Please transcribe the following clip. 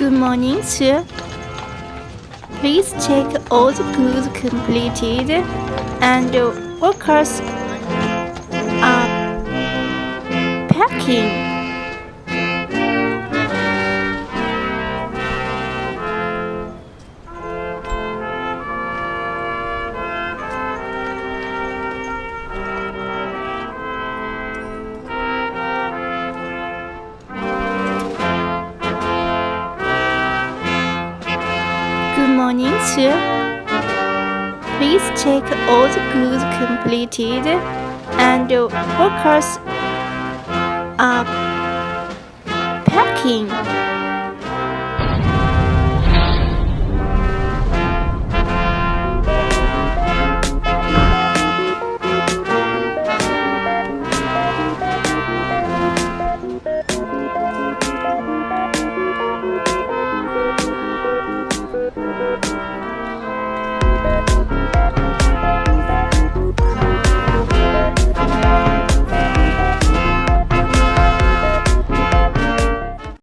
Good morning, sir. Please check all the goods completed and workers are packing. Good morning, sir. Please check all the goods completed and workers are packing.